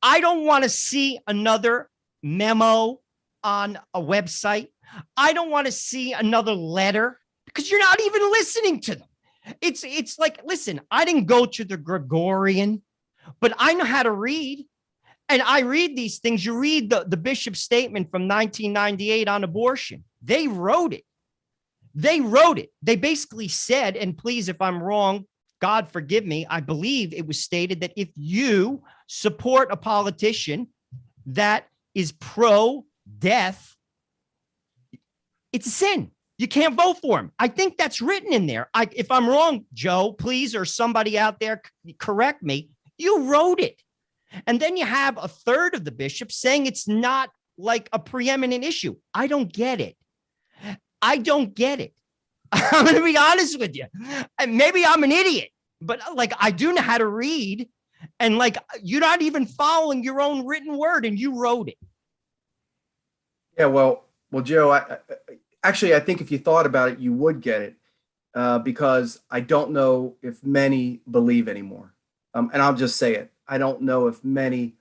I don't want to see another memo on a website. I don't want to see another letter because you're not even listening to them. It's like, listen, I didn't go to the Gregorian, but I know how to read. And I read these things. You read the bishop's statement from 1998 on abortion. They wrote it. They wrote it. They basically said, and please, if I'm wrong, God forgive me, I believe it was stated that if you support a politician that is pro-death, it's a sin. You can't vote for him. I think that's written in there. If I'm wrong, Joe, please, or somebody out there, correct me. You wrote it. And then you have a third of the bishops saying it's not like a preeminent issue. I don't get it. I don't get it. I'm going to be honest with you. And maybe I'm an idiot, but like I do know how to read. And like you're not even following your own written word and you wrote it. Yeah, well, Joe, I think if you thought about it, you would get it because I don't know if many believe anymore. And I'll just say it. I don't know if many,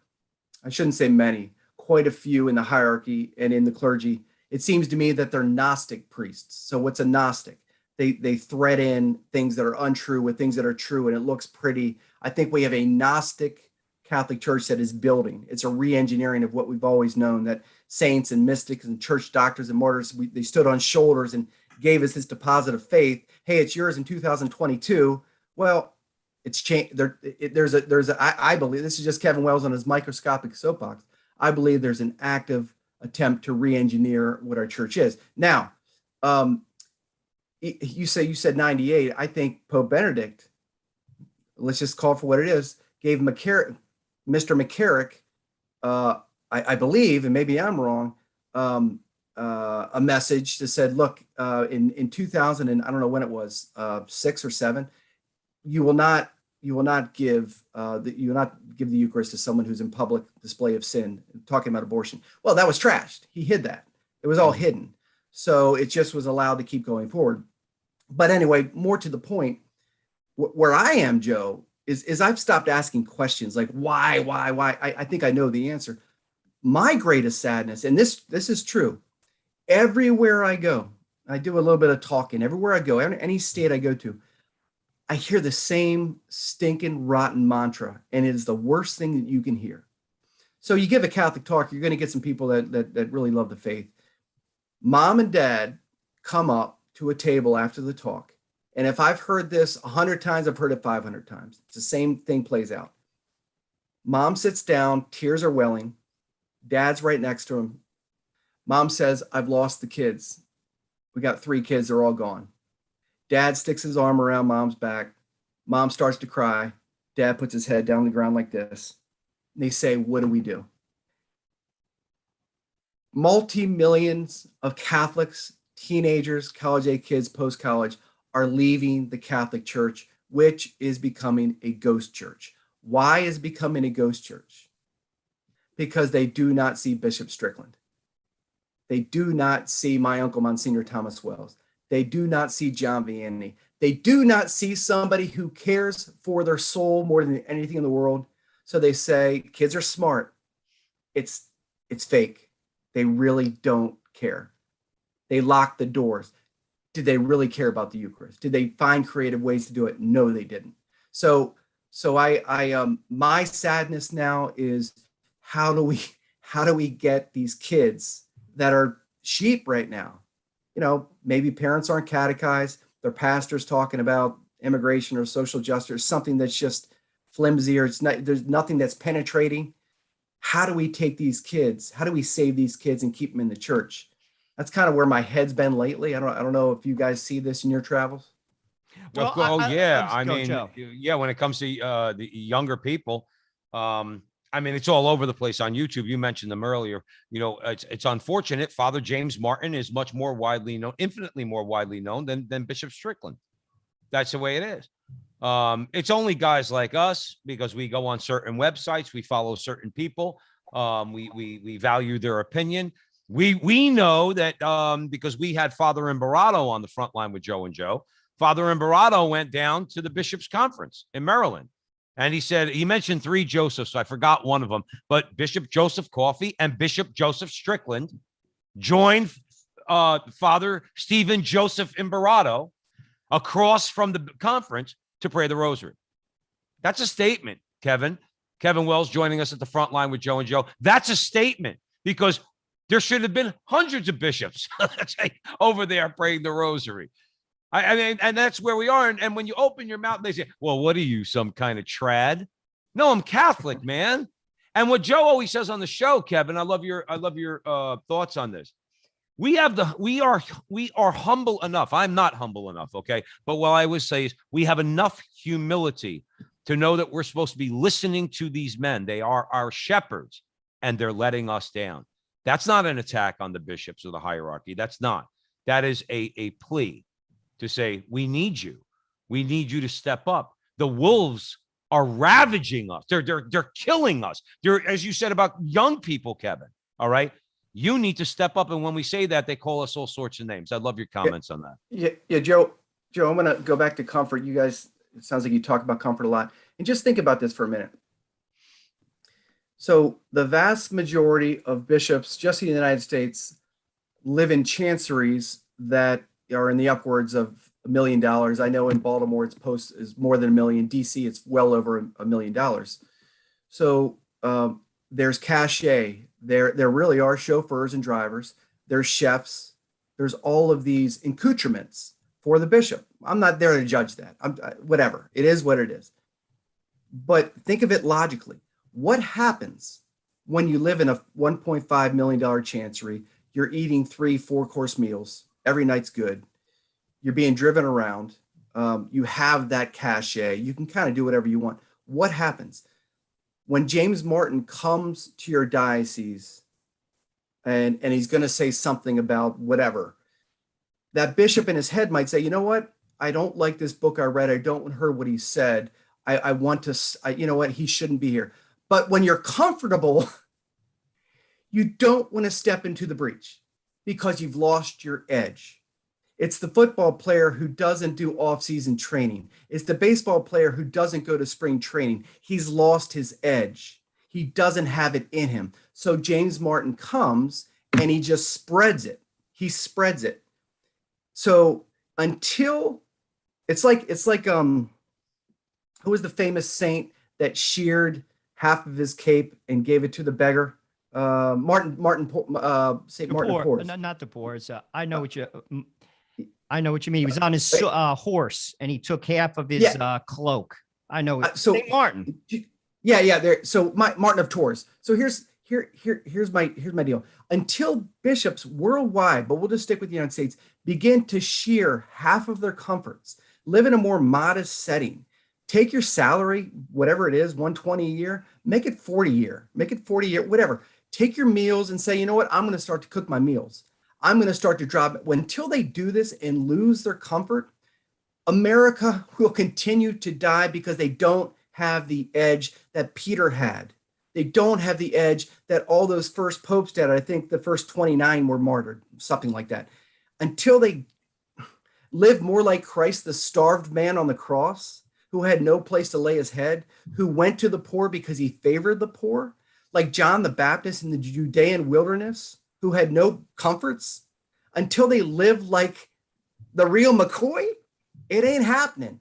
I shouldn't say many, quite a few in the hierarchy and in the clergy. It seems to me that they're Gnostic priests. So what's a Gnostic? They thread in things that are untrue with things that are true, and it looks pretty. I think we have a Gnostic Catholic Church that is building. It's a re-engineering of what we've always known, that saints and mystics and church doctors and martyrs, they stood on shoulders and gave us this deposit of faith. Hey, it's yours in 2022. Well, it's changed. I believe, this is just Kevin Wells on his microscopic soapbox. I believe there's an active attempt to re-engineer what our church is. Now, you said 98. I think Pope Benedict, let's just call it for what it is, gave Mr. McCarrick, I believe, and maybe I'm wrong, a message that said, look, in 2000, and I don't know when it was, 6 or 7, you will not give the Eucharist to someone who's in public display of sin, talking about abortion. Well, that was trashed. He hid that. It was all hidden. So it just was allowed to keep going forward. But anyway, more to the point, where I am, Joe, is I've stopped asking questions like why. I think I know the answer. My greatest sadness, and this is true, everywhere I go, I do a little bit of talking. Everywhere I go, any state I go to, I hear the same stinking rotten mantra, and it is the worst thing that you can hear. So you give a Catholic talk, you're going to get some people that really love the faith. Mom and dad come up to a table after the talk, and if I've heard this 100 times, I've heard it 500 times. It's the same thing plays out. Mom sits down, tears are welling. Dad's right next to him. Mom says, I've lost the kids. We got 3 kids, they're all gone. Dad sticks his arm around Mom's back. Mom starts to cry. Dad puts his head down on the ground like this. And they say, what do we do? Multi-millions of Catholics, teenagers, college-age kids, post-college are leaving the Catholic Church, which is becoming a ghost church. Why is it becoming a ghost church? Because they do not see Bishop Strickland. They do not see my uncle, Monsignor Thomas Wells. They do not see John Vianney. They do not see somebody who cares for their soul more than anything in the world. So they say, kids are smart. It's fake. They really don't care. They lock the doors. Did they really care about the Eucharist? Did they find creative ways to do it? No, they didn't. So my sadness now is how do we get these kids that are sheep right now? You know, maybe parents aren't catechized. Their pastor's talking about immigration or social justice, something that's just flimsy, or there's nothing that's penetrating. How do we take these kids? How do we save these kids and keep them in the church? That's kind of where my head's been lately. I don't know if you guys see this in your travels. Well, when it comes to the younger people, I mean, it's all over the place on YouTube. You mentioned them earlier. You know, it's unfortunate. Father James Martin is much more widely known, infinitely more widely known than Bishop Strickland. That's the way it is. It's only guys like us, because we go on certain websites, we follow certain people, we value their opinion. We know that because we had Father Imbarrato on the front line with Joe and Joe. Father Imbarrato went down to the Bishops' Conference in Maryland, and he mentioned 3 Josephs, so I forgot one of them, but Bishop Joseph Coffey and Bishop Joseph Strickland joined Father Stephen Joseph Imbarrato across from the conference to pray the rosary. That's a statement, Kevin. Kevin Wells joining us at the front line with Joe and Joe. That's a statement, because there should have been hundreds of bishops over there praying the rosary. I mean, and that's where we are. And when you open your mouth, they say, well, what are you, some kind of trad? No, I'm Catholic, man. And what Joe always says on the show, Kevin, I love your thoughts on this. We are humble enough. I'm not humble enough. Okay. But what I would say is we have enough humility to know that we're supposed to be listening to these men. They are our shepherds, and they're letting us down. That's not an attack on the bishops or the hierarchy. That's not. That is a plea to say, we need you. We need you to step up. The wolves are ravaging us. They're killing us. They're, as you said about young people, Kevin. All right. You need to step up. And when we say that, they call us all sorts of names. I love your comments on that. Yeah, Joe, I'm going to go back to comfort. You guys, it sounds like you talk about comfort a lot. And just think about this for a minute. So the vast majority of bishops just in the United States live in chanceries that are in the upwards of $1 million. I know in Baltimore is more than $1 million. DC, it's well over $1 million. So there's cachet. There really are chauffeurs and drivers. There's chefs. There's all of these accoutrements for the bishop. I'm not there to judge that. Whatever. It is what it is. But think of it logically. What happens when you live in a $1.5 million chancery? You're eating 3-4 course meals. Every night's good. You're being driven around. You have that cachet. You can kind of do whatever you want. What happens when James Martin comes to your diocese and he's going to say something about whatever? That bishop in his head might say, you know what? I don't like this book I read. I don't heard what he said. I want to, you know what? He shouldn't be here. But when you're comfortable, you don't want to step into the breach because you've lost your edge. It's the football player who doesn't do off-season training. It's the baseball player who doesn't go to spring training. He's lost his edge. He doesn't have it in him. So James Martin comes and he just spreads it. He spreads it. So until it's like who was the famous saint that sheared half of his cape and gave it to the beggar? Saint Martin of Porres. Not the Porres. I know what you mean. He was on his horse and he took half of his cloak. I know. Saint Martin. Yeah. There. So Martin of Tours. So here's my deal. Until bishops worldwide, but we'll just stick with the United States, begin to shear half of their comforts, live in a more modest setting. Take your salary, whatever it is, $120 a year, make it $40 a year, whatever. Take your meals and say, you know what? I'm going to start to cook my meals. I'm going to start to drop. Until they do this and lose their comfort, America will continue to die because they don't have the edge that Peter had. They don't have the edge that all those first popes did. I think the first 29 were martyred, something like that. Until they live more like Christ, the starved man on the cross, who had no place to lay his head, who went to the poor because he favored the poor, like John the Baptist in the Judean wilderness, who had no comforts, until they live like the real McCoy, it ain't happening.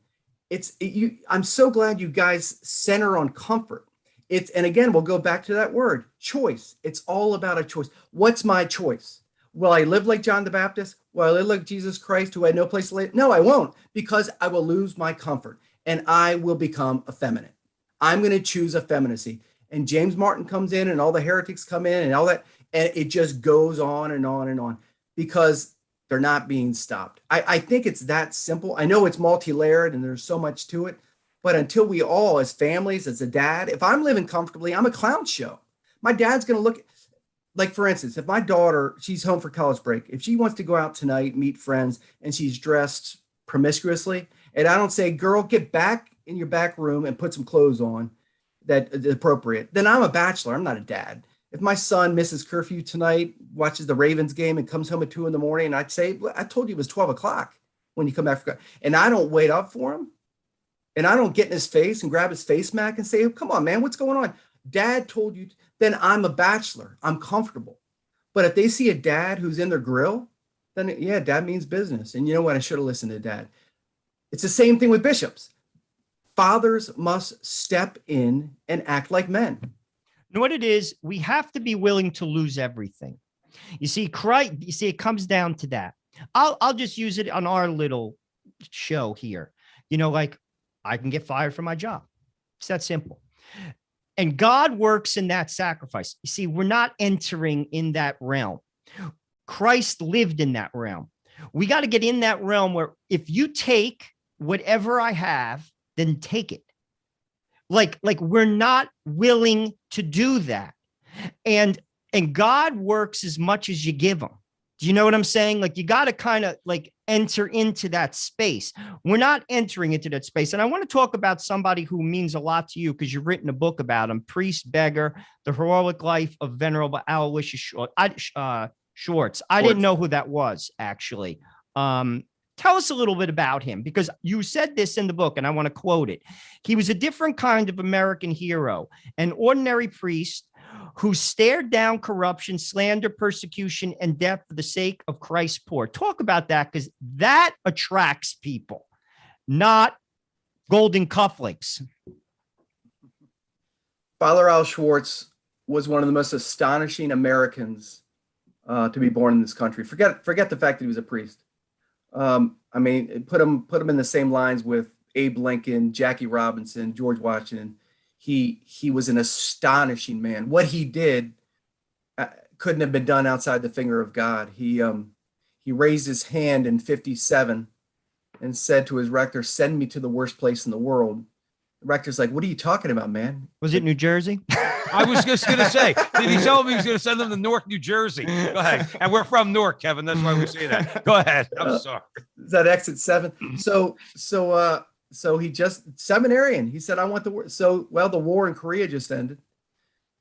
I'm so glad you guys center on comfort. And again, we'll go back to that word, choice. It's all about a choice. What's my choice? Will I live like John the Baptist? Will I live like Jesus Christ, who had no place to lay? No, I won't, because I will lose my comfort and I will become effeminate. I'm going to choose effeminacy. And James Martin comes in and all the heretics come in and all that. And it just goes on and on and on because they're not being stopped. I think it's that simple. I know it's multi-layered and there's so much to it. But until we all, as families, as a dad, if I'm living comfortably, I'm a clown show. My dad's going to look, like, for instance, if my daughter, she's home for college break, if she wants to go out tonight, meet friends, and she's dressed promiscuously, And I don't say, girl, get back in your back room and put some clothes on that is appropriate. Then I'm a bachelor. I'm not a dad. If my son misses curfew tonight, watches the Ravens game and comes home at 2 a.m, I'd say, I told you it was 12 o'clock when you come back. And I don't wait up for him. And I don't get in his face and grab his face mask and say, come on, man, what's going on? Dad told you. Then I'm a bachelor. I'm comfortable. But if they see a dad who's in their grill, then yeah, dad means business. And you know what? I should have listened to dad. It's the same thing with bishops. Fathers must step in and act like men. You know what it is? We have to be willing to lose everything. You see, Christ, it comes down to that. I'll just use it on our little show here. Like I can get fired from my job. It's that simple. And God works in that sacrifice. You see, we're not entering in that realm. Christ lived in that realm. We got to get in that realm where if you take whatever I have, then take it. Like we're not willing to do that. And God works as much as you give him. Do you know what I'm saying? Like you got to kind of like enter into that space. We're not entering into that space. And I want to talk about somebody who means a lot to you because you've written a book about him, Priest Beggar, The Heroic Life of Venerable Aloysius Schwartz. I didn't know who that was, actually. Tell us a little bit about him, because you said this in the book, and I want to quote it. He was a different kind of American hero, an ordinary priest who stared down corruption, slander, persecution, and death for the sake of Christ's poor. Talk about that, because that attracts people, not golden cufflinks. Father Laurel Schwartz was one of the most astonishing Americans to be born in this country. Forget the fact that he was a priest. I mean, put him in the same lines with Abe Lincoln, Jackie Robinson, George Washington. He was an astonishing man. What he did couldn't have been done outside the finger of God. He raised his hand in 1957 and said to his rector, "Send me to the worst place in the world." The rector's like, "What are you talking about, man?" Was it New Jersey? I was just going to say, did he tell him he was going to send them to Newark, New Jersey? Go ahead. And we're from Newark, Kevin. That's why we say that. Go ahead. I'm sorry. Is that exit 7? So he just seminarian. He said, "I want the war." So, well, the war in Korea just ended.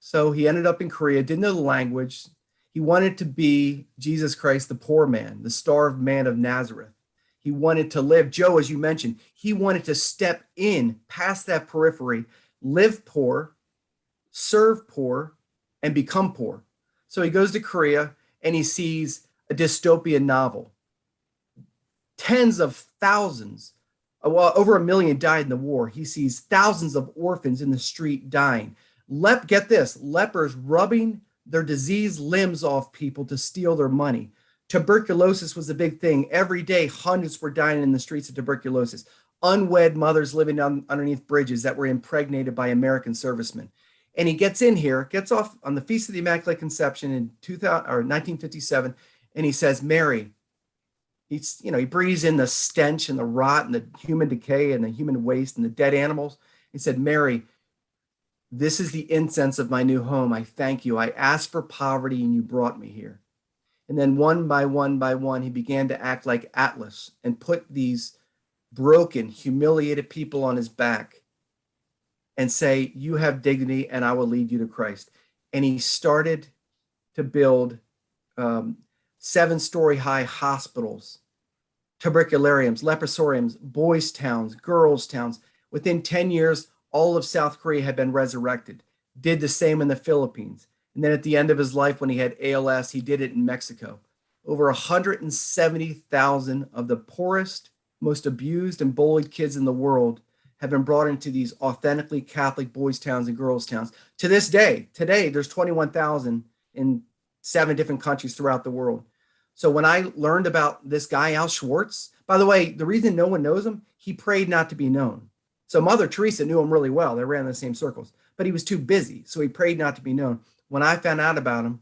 So he ended up in Korea, didn't know the language. He wanted to be Jesus Christ, the poor man, the starved man of Nazareth. He wanted to live. Joe, as you mentioned, he wanted to step in past that periphery, live poor, serve poor, and become poor. So he goes to Korea and he sees a dystopian novel. Tens of thousands, well, over 1 million died in the war. He sees thousands of orphans in the street dying. Get this, lepers rubbing their diseased limbs off people to steal their money. Tuberculosis was a big thing. Every day, hundreds were dying in the streets of tuberculosis. Unwed mothers living underneath bridges that were impregnated by American servicemen. And he gets off on the Feast of the Immaculate Conception in 1957, and he says, "Mary," he breathes in the stench and the rot and the human decay and the human waste and the dead animals. He said, "Mary, this is the incense of my new home. I thank you. I asked for poverty and you brought me here." And then one by one, he began to act like Atlas and put these broken, humiliated people on his back and say, "You have dignity and I will lead you to Christ." And he started to build 7-story high hospitals, tuberculariums, leprosariums, boys' towns, girls' towns. Within 10 years, all of South Korea had been resurrected. Did the same in the Philippines. And then at the end of his life, when he had ALS, he did it in Mexico. Over 170,000 of the poorest, most abused and bullied kids in the world have been brought into these authentically Catholic boys' towns and girls' towns. To this day, today, there's 21,000 in 7 different countries throughout the world. So when I learned about this guy, Al Schwartz, by the way, the reason no one knows him, he prayed not to be known. So Mother Teresa knew him really well. They ran in the same circles, but he was too busy. So he prayed not to be known. When I found out about him,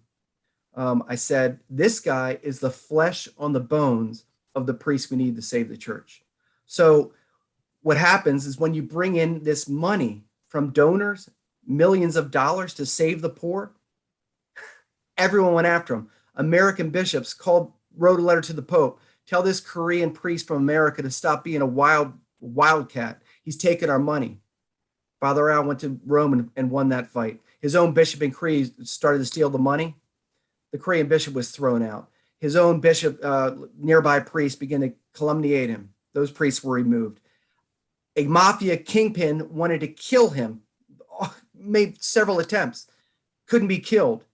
I said, this guy is the flesh on the bones of the priest we need to save the church. So what happens is when you bring in this money from donors, millions of dollars to save the poor, everyone went after him. American bishops wrote a letter to the Pope, tell this Korean priest from America to stop being a wild wildcat. He's taken our money. Father Al went to Rome and won that fight. His own bishop in Cree started to steal the money. The Korean bishop was thrown out. His own bishop, nearby priests began to calumniate him. Those priests were removed. A mafia kingpin wanted to kill him, made several attempts, couldn't be killed.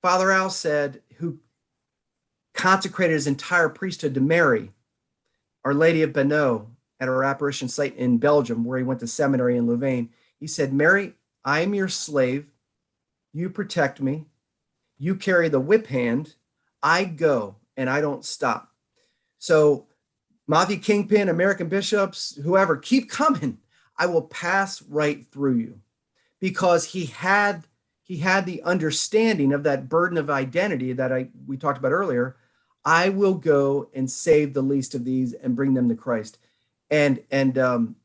Father Al said, who consecrated his entire priesthood to Mary, Our Lady of Benoît, at her apparition site in Belgium, where he went to seminary in Louvain. He said, Mary, I am your slave. You protect me. You carry the whip hand. I go and I don't stop. So mafia kingpin, American bishops, whoever, keep coming. I will pass right through you, because he had the understanding of that burden of identity that we talked about earlier. I will go and save the least of these and bring them to Christ. And a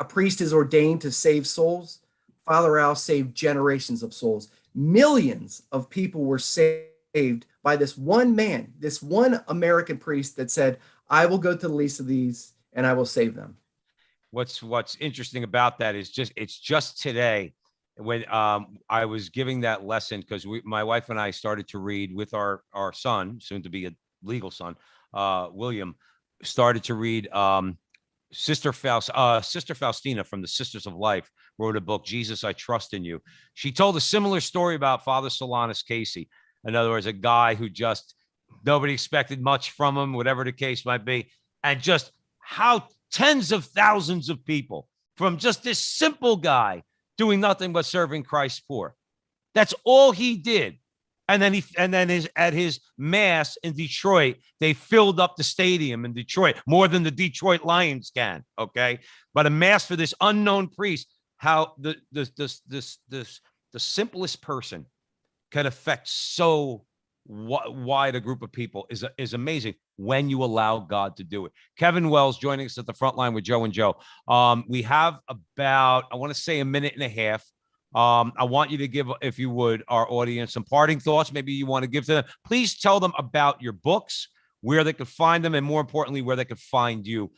priest is ordained to save souls. Father Al saved generations of souls. Millions of people were saved by this one man, this one American priest that said, I will go to the least of these and I will save them. What's interesting about that is it's just today when I was giving that lesson, because my wife and I started to read with our son, soon to be a legal son, William, started to read Sister Faustina from the Sisters of Life wrote a book, Jesus, I Trust in You. She told a similar story about Father Solanus Casey. In other words, a guy who just nobody expected much from him, whatever the case might be, and just how tens of thousands of people from just this simple guy doing nothing but serving Christ's poor. That's all he did. And then at his mass in Detroit, they filled up the stadium in Detroit more than the Detroit Lions can. Okay, but a mass for this unknown priest, how the simplest person can affect so wide a group of people is amazing when you allow God to do it. Kevin Wells joining us at the front line with Joe and Joe. We have about, I want to say, a minute and a half. I want you to give, if you would, our audience some parting thoughts. Maybe you want to give to them. Please tell them about your books, where they could find them, and more importantly, where they could find you.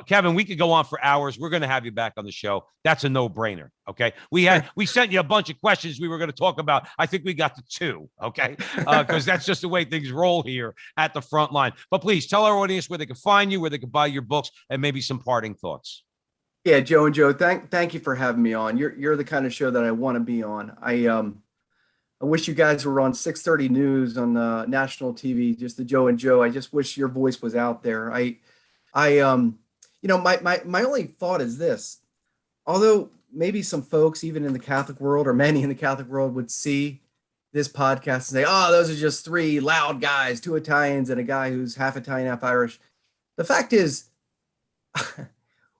Kevin, we could go on for hours. We're going to have you back on the show. That's a no-brainer. Okay. We sent you a bunch of questions we were going to talk about. I think we got to 2. Okay. Because that's just the way things roll here at the front line. But please tell our audience where they can find you, where they can buy your books, and maybe some parting thoughts. Yeah, Joe and Joe, thank you for having me on. You're the kind of show that I want to be on. I wish you guys were on 6:30 News on national TV, just the Joe and Joe. I just wish your voice was out there. My only thought is this: although maybe some folks, even in the Catholic world, or many in the Catholic world, would see this podcast and say, "Oh, those are just 3 loud guys, 2 Italians and a guy who's half Italian, half Irish." The fact is,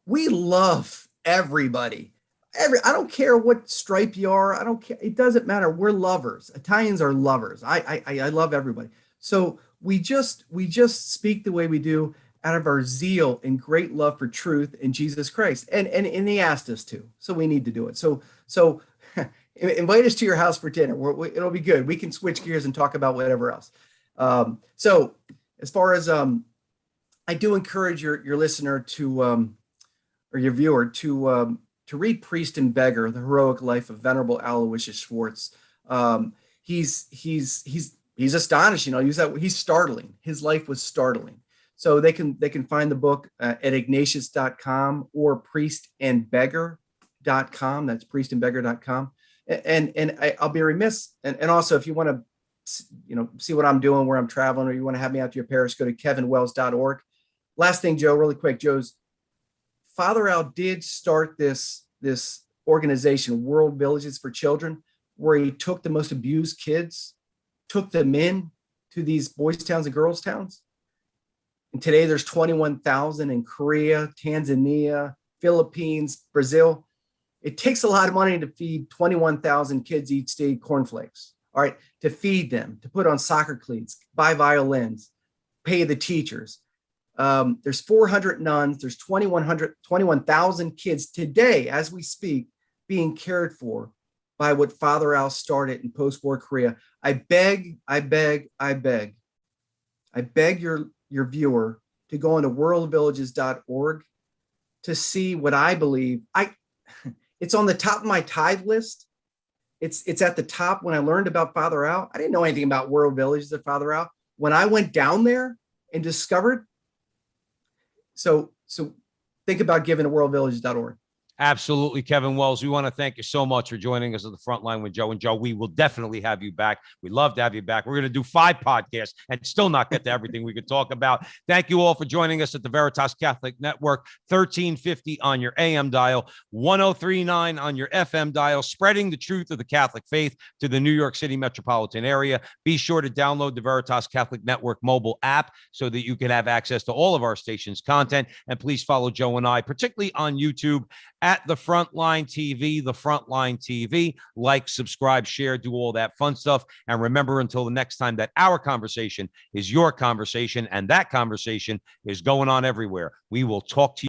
we love everybody. I don't care what stripe you are. I don't care. It doesn't matter. We're lovers. Italians are lovers. I love everybody. So we just speak the way we do out of our zeal and great love for truth in Jesus Christ. And he asked us to. So we need to do it. So invite us to your house for dinner. It'll be good. We can switch gears and talk about whatever else. So as far as I do encourage your listener to or your viewer to read Priest and Beggar, The Heroic Life of Venerable Aloysius Schwartz. He's astonishing. I'll use that. He's startling. His life was startling. So they can find the book at ignatius.com or priestandbeggar.com. That's priestandbeggar.com. And I'll be remiss. And also, if you want to, see what I'm doing, where I'm traveling, or you want to have me out to your parish, go to kevinwells.org. Last thing, Joe, really quick. Father Al did start this organization, World Villages for Children, where he took the most abused kids, took them in to these boys' towns and girls' towns. And today there's 21,000 in Korea, Tanzania, Philippines, Brazil. It takes a lot of money to feed 21,000 kids each day cornflakes. All right, to feed them, to put on soccer cleats, buy violins, pay the teachers. There's 400 nuns. There's 21,000 kids today, as we speak, being cared for by what Father Al started in post-war Korea. I beg your viewer to go into worldvillages.org to see what I believe. It's on the top of my tithe list. It's at the top. When I learned about Father Al, I didn't know anything about World Villages of Father Al. When I went down there and discovered, so think about giving to worldvillages.org. Absolutely, Kevin Wells. We want to thank you so much for joining us at the front line with Joe. And Joe, we will definitely have you back. We'd love to have you back. We're going to do 5 podcasts and still not get to everything we could talk about. Thank you all for joining us at the Veritas Catholic Network, 1350 on your AM dial, 1039 on your FM dial, spreading the truth of the Catholic faith to the New York City metropolitan area. Be sure to download the Veritas Catholic Network mobile app so that you can have access to all of our station's content. And please follow Joe and I, particularly on YouTube, at the Frontline TV. Like, subscribe, share, do all that fun stuff. And remember, until the next time, that our conversation is your conversation, and that conversation is going on everywhere. We will talk to you.